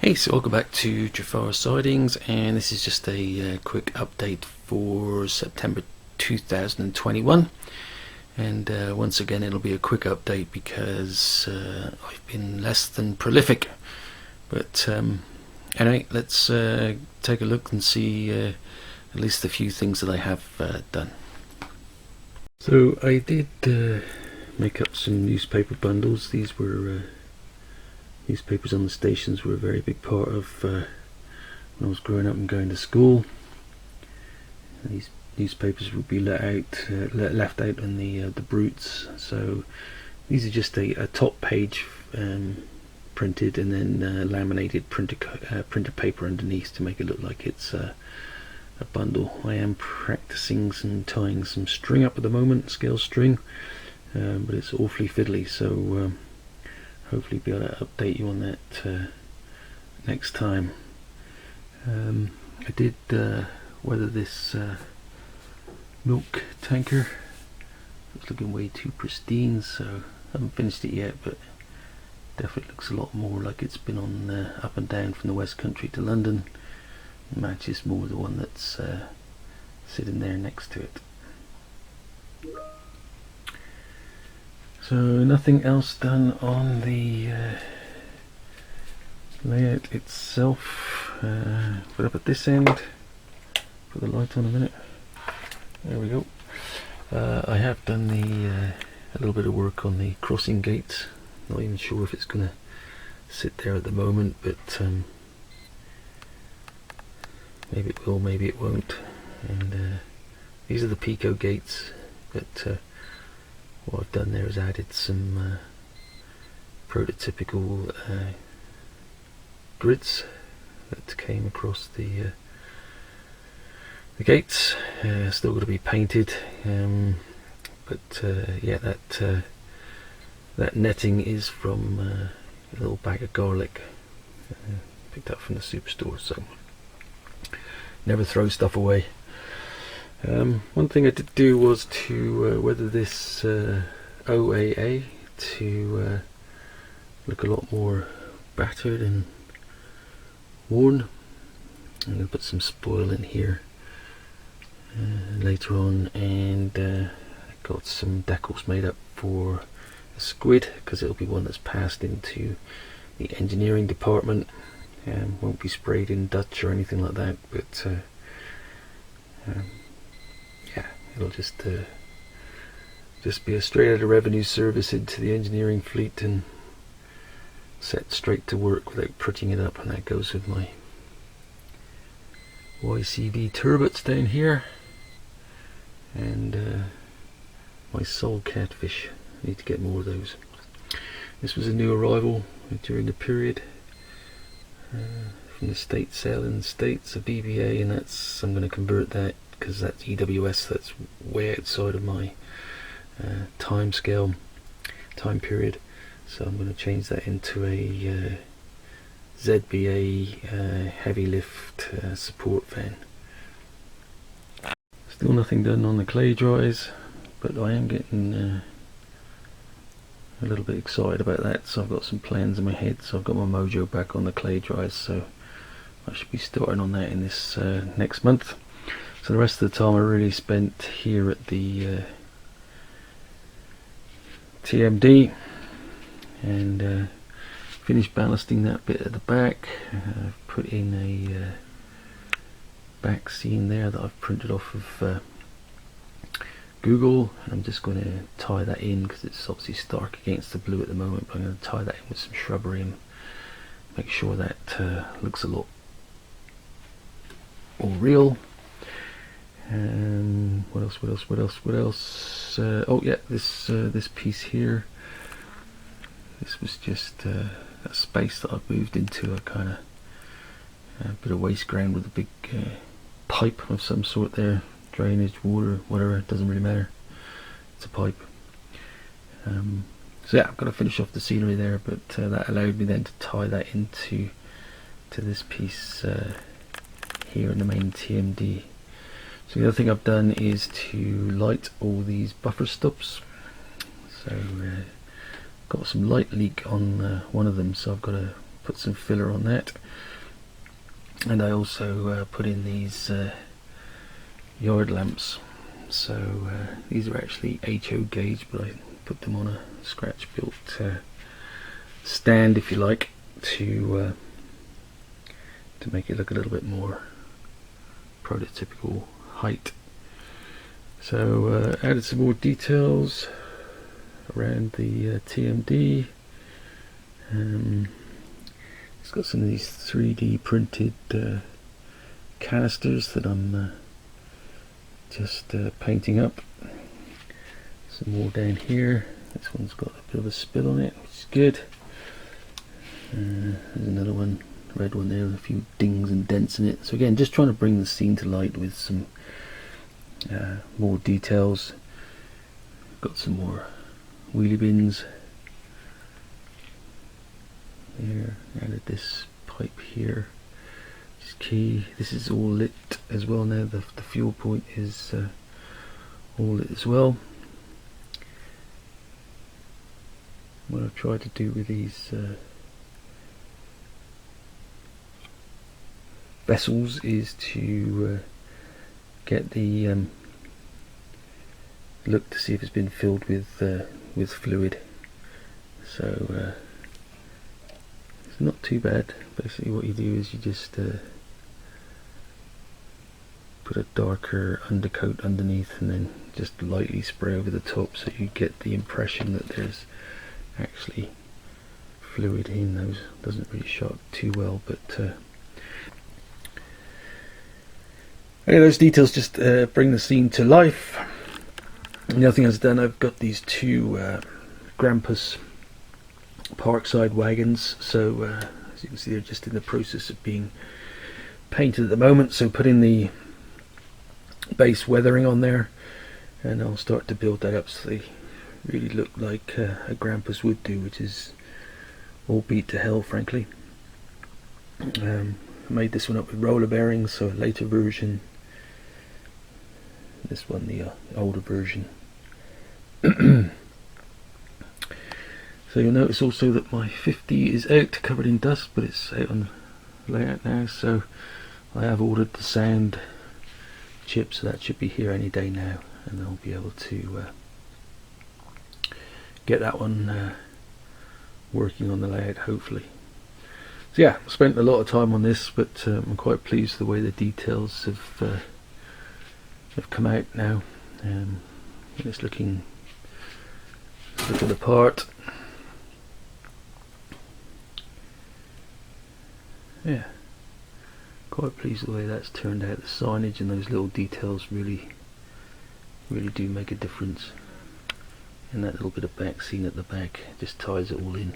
Hey, so welcome back to Trefarr Sidings, and this is just a quick update for September 2021. And once again, it'll be a quick update because I've been less than prolific. But anyway, let's take a look and see at least a few things that I have done. So I did make up some newspaper bundles. These were newspapers on the stations were a very big part of when I was growing up and going to school. These newspapers would be left out in the brutes. So these are just a top page printed and then laminated printer paper underneath to make it look like it's a bundle. I am practicing tying some string up at the moment, scale string, but it's awfully fiddly. So hopefully be able to update you on that next time. I did weather this milk tanker. It's looking way too pristine, so I haven't finished it yet, but definitely looks a lot more like it's been on up and down from the West Country to London. It matches more the one that's sitting there next to it. So nothing else done on the layout itself. Put up at this end, put the light on a minute. There we go. I have done a little bit of work on the crossing gates. Not even sure if it's going to sit there at the moment, but maybe it will, maybe it won't. And these are the Pico gates, but what I've done there is added some prototypical grids that came across the gates. Still got to be painted, but yeah, that netting is from a little bag of garlic picked up from the superstore. So never throw stuff away. One thing I did do was to weather this OAA to look a lot more battered and worn. I'm going to put some spoil in here later on, and I got some decals made up for a squid because it'll be one that's passed into the engineering department and won't be sprayed in Dutch or anything like that, but yeah, it'll just be a straight out of revenue service into the engineering fleet and set straight to work without prettying it up. And that goes with my YCV turbots down here and my sole catfish. I need to get more of those. This was a new arrival during the period from the state sale in the States, a VBA, and I'm going to convert that because that's EWS. That's way outside of my time scale, time period. So I'm going to change that into a ZBA heavy lift support van. Still nothing done on the clay dries, but I am getting a little bit excited about that. So I've got some plans in my head. So I've got my mojo back on the clay dries, so I should be starting on that in this next month. So the rest of the time I really spent here at the TMD and finished ballasting that bit at the back. I've put in a back scene there that I've printed off of Google, and I'm just going to tie that in because it's obviously stark against the blue at the moment, but I'm going to tie that in with some shrubbery and make sure that looks a lot more real. What else? Oh yeah, this piece here. This was just a space that I've moved into a kind of bit of waste ground with a big pipe of some sort there. Drainage, water, whatever, it doesn't really matter. It's a pipe. So yeah, I've got to finish off the scenery there, but that allowed me then to tie that into this piece here in the main TMD. So the other thing I've done is to light all these buffer stops. So got some light leak on one of them, so I've got to put some filler on that. And I also put in these yard lamps. So these are actually HO gauge, but I put them on a scratch built stand, if you like, to make it look a little bit more prototypical height. So added some more details around the TMD. It's got some of these 3D printed canisters that I'm just painting up. Some more down here. This one's got a bit of a spill on it, which is good. There's another one, red one there with a few dings and dents in it. So again, just trying to bring the scene to light with some more details. Got some more wheelie bins there. Added this pipe here, which is key. This is all lit as well now. The fuel point is all lit as well. What I've tried to do with these vessels is to get the look to see if it's been filled with fluid. So it's not too bad. Basically what you do is you just put a darker undercoat underneath and then just lightly spray over the top, so you get the impression that there's actually fluid in those. Doesn't really show up too well, but okay, those details just bring the scene to life. And the other thing I've done, I've got these two Grampus Parkside wagons. So as you can see, they're just in the process of being painted at the moment. So putting the base weathering on there, and I'll start to build that up so they really look like a Grampus would do, which is all beat to hell, frankly. I made this one up with roller bearings, so a later version. This one, the older version. So you'll notice also that my 50 is out, covered in dust, but it's out on the layout now. So I have ordered the sound chip, so that should be here any day now, and I'll be able to get that one working on the layout, hopefully. So yeah, I spent a lot of time on this, but I'm quite pleased with the way the details have come out now. It's looking the part. Yeah, quite pleased with the way that's turned out. The signage and those little details really do make a difference. And that little bit of back scene at the back just ties it all in.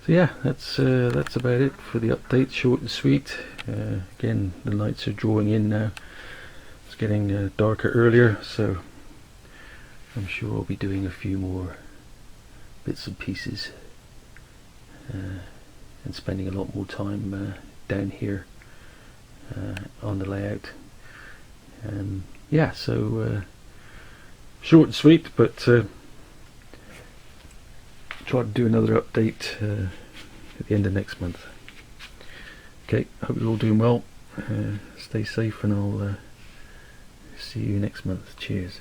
So yeah, that's about it for the update. Short and sweet. Again, the lights are drawing in now. It's getting darker earlier, so I'm sure I'll be doing a few more bits and pieces and spending a lot more time down here on the layout. Yeah, so short and sweet, but try to do another update at the end of next month. Okay, hope you're all doing well. Stay safe, and I'll see you next month. Cheers.